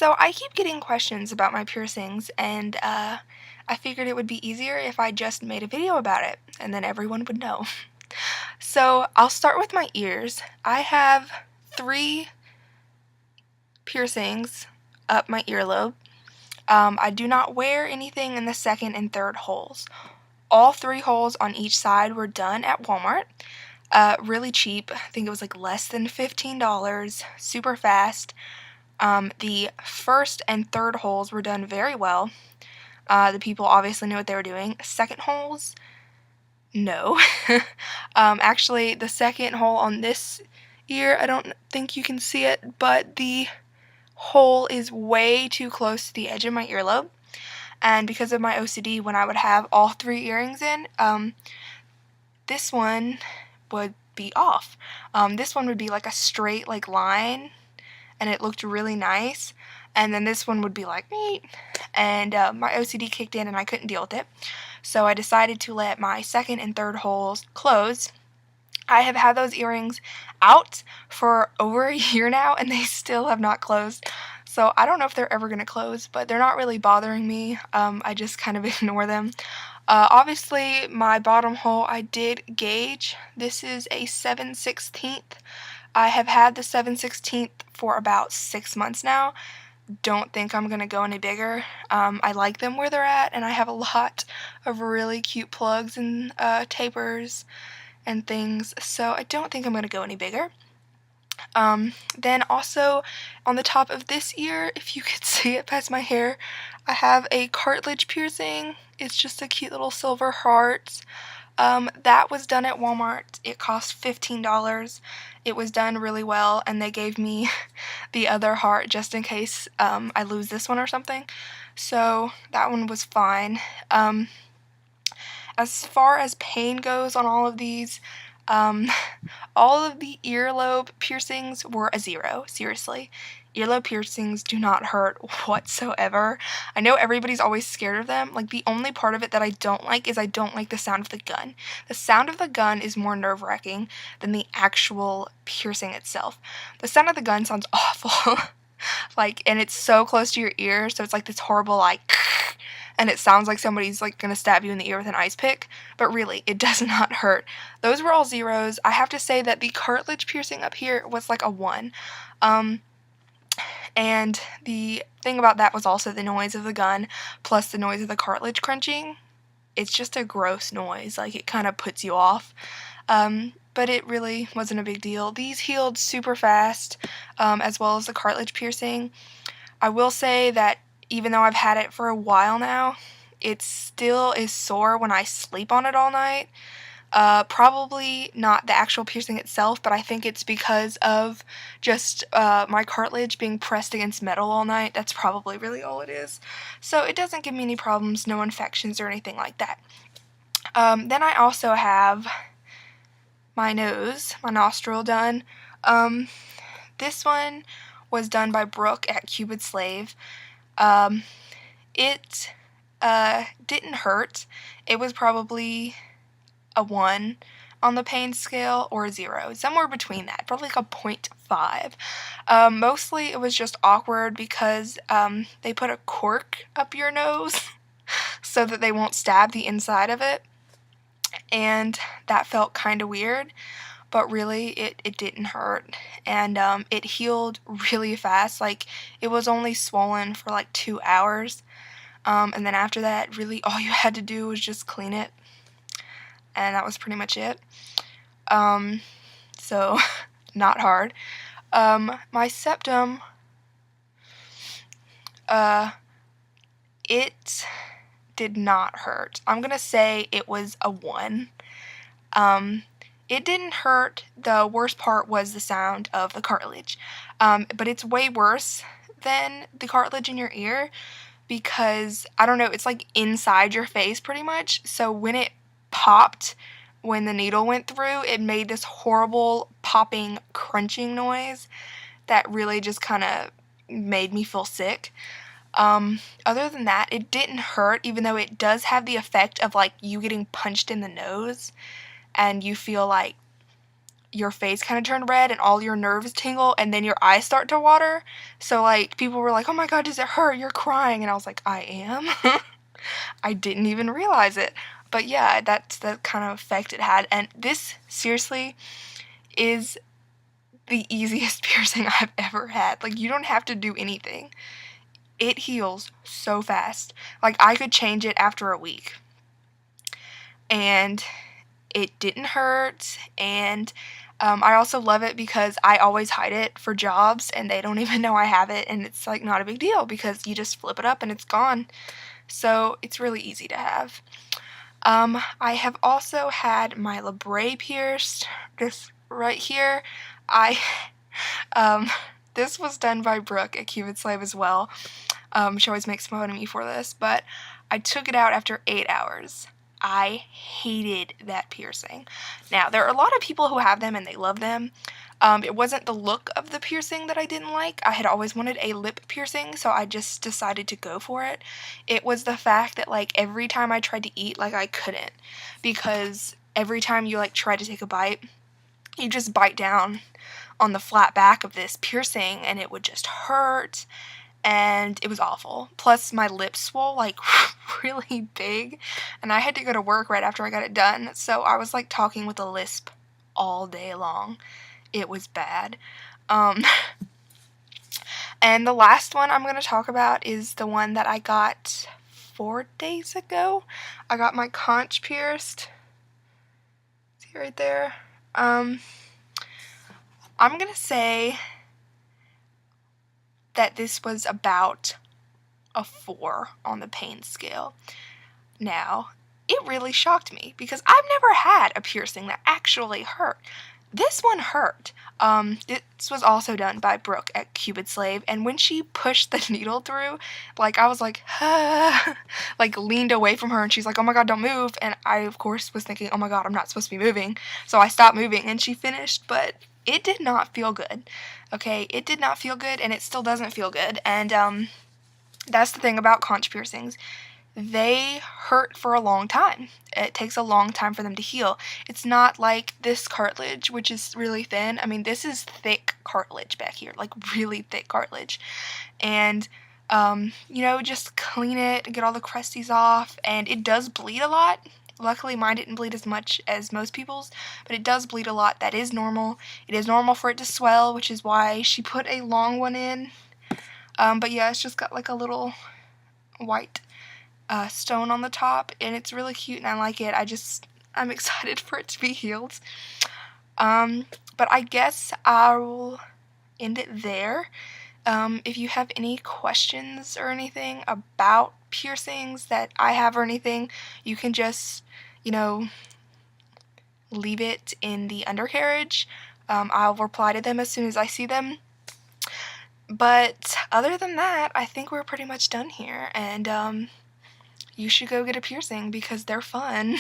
So I keep getting questions about my piercings, and I figured it would be easier if I just made a video about it, and then everyone would know. So I'll start with my ears. I have 3 piercings up my earlobe. I do not wear anything in the second and third holes. All 3 holes on each side were done at Walmart. Really cheap. I think it was like less than $15, super fast. The first and third holes were done very well. The people obviously knew what they were doing. Second holes, no. Actually, the second hole on this ear, I don't think you can see it, but the hole is way too close to the edge of my earlobe. And because of my OCD, when I would have all 3 earrings in, this one would be off. This one would be like a straight line, and it looked really nice. And then this one would be like, meat. And my OCD kicked in and I couldn't deal with it. So I decided to let my second and third holes close. I have had those earrings out for over a year now and they still have not closed. So I don't know if they're ever going to close, but they're not really bothering me. I just kind of ignore them. Obviously, my bottom hole I did gauge. This is a 7/16. I have had the 7/16 for about 6 months now. Don't think I'm gonna go any bigger. I like them where they're at, and I have a lot of really cute plugs and tapers and things, so I don't think I'm gonna go any bigger. Then also on the top of this ear, if you could see it past my hair, I have a cartilage piercing. It's just a cute little silver heart. That was done at Walmart. It cost $15. It was done really well, and they gave me the other heart just in case I lose this one or something. So that one was fine. As far as pain goes on all of these, all of the earlobe piercings were a 0. Seriously. Earlobe piercings do not hurt whatsoever. I know everybody's always scared of them. Like, the only part of it that I don't like is I don't like the sound of the gun. The sound of the gun is more nerve-wracking than the actual piercing itself. The sound of the gun sounds awful. And it's so close to your ear, so it's like this horrible, and it sounds like somebody's gonna stab you in the ear with an ice pick, but really, it does not hurt. Those were all 0s. I have to say that the cartilage piercing up here was like a 1. And the thing about that was also the noise of the gun, plus the noise of the cartilage crunching. It's just a gross noise, it kind of puts you off. But it really wasn't a big deal. These healed super fast, as well as the cartilage piercing. I will say that even though I've had it for a while now, it still is sore when I sleep on it all night. Probably not the actual piercing itself, but I think it's because of just my cartilage being pressed against metal all night. That's probably really all it is. So it doesn't give me any problems, no infections or anything like that. Then I also have my nose, my nostril done. This one was done by Brooke at Cupid Slave. It didn't hurt. It was probably a 1 on the pain scale or a 0, somewhere between that, probably like a 0.5. Mostly it was just awkward because they put a cork up your nose so that they won't stab the inside of it, and that felt kind of weird, but really it didn't hurt, and it healed really fast. It was only swollen for 2 hours, and then after that, really all you had to do was just clean it, and that was pretty much it. So not hard. My septum, it did not hurt. I'm gonna say it was a 1. It didn't hurt. The worst part was the sound of the cartilage. But it's way worse than the cartilage in your ear because, I don't know, it's inside your face pretty much. So when it popped, when the needle went through, it made this horrible popping, crunching noise that really just kind of made me feel sick. Other than that, it didn't hurt, even though it does have the effect of you getting punched in the nose, and you feel your face kind of turn red and all your nerves tingle and then your eyes start to water. So like people were like, "Oh my god, does it hurt? You're crying." And I was like, "I am." I didn't even realize it. But yeah, that's the kind of effect it had. And this seriously is the easiest piercing I've ever had. Like, you don't have to do anything. It heals so fast. Like, I could change it after a week. And it didn't hurt. And I also love it because I always hide it for jobs and they don't even know I have it. And it's like not a big deal because you just flip it up and it's gone. So it's really easy to have. I have also had my labret pierced, this right here. This was done by Brooke at Cupid Slave as well. She always makes fun of me for this, but I took it out after 8 hours. I hated that piercing. Now, there are a lot of people who have them and they love them. It wasn't the look of the piercing that I didn't like. I had always wanted a lip piercing, so I just decided to go for it. It was the fact that, like, every time I tried to eat, like, I couldn't. Because every time you, like, try to take a bite, you just bite down on the flat back of this piercing, and it would just hurt. And it was awful. Plus, my lips swole, like, really big. And I had to go to work right after I got it done. So I was, like, talking with a lisp all day long. It was bad. And the last one I'm going to talk about is the one that I got 4 days ago. I got my conch pierced. See right there? I'm going to say that this was about a 4 on the pain scale. Now, it really shocked me because I've never had a piercing that actually hurt. This one hurt. This was also done by Brooke at Cupid Slave, and when she pushed the needle through, like, I was like, like, leaned away from her, and she's like, "Oh my god, don't move," and I, of course, was thinking, "Oh my god, I'm not supposed to be moving," so I stopped moving, and she finished, but it did not feel good, okay? It did not feel good, and it still doesn't feel good, and, that's the thing about conch piercings. They hurt for a long time. It takes a long time for them to heal. It's not like this cartilage, which is really thin. I mean, this is thick cartilage back here, like really thick cartilage. And, just clean it, get all the crusties off, and it does bleed a lot. Luckily, mine didn't bleed as much as most people's, but it does bleed a lot. That is normal. It is normal for it to swell, which is why she put a long one in. But yeah, it's just got like a little white stone on the top, and it's really cute, and I like it. I'm excited for it to be healed. But I guess I'll end it there. If you have any questions or anything about piercings that I have or anything, you can just, leave it in the undercarriage. I'll reply to them as soon as I see them. But other than that, I think we're pretty much done here, and you should go get a piercing because they're fun.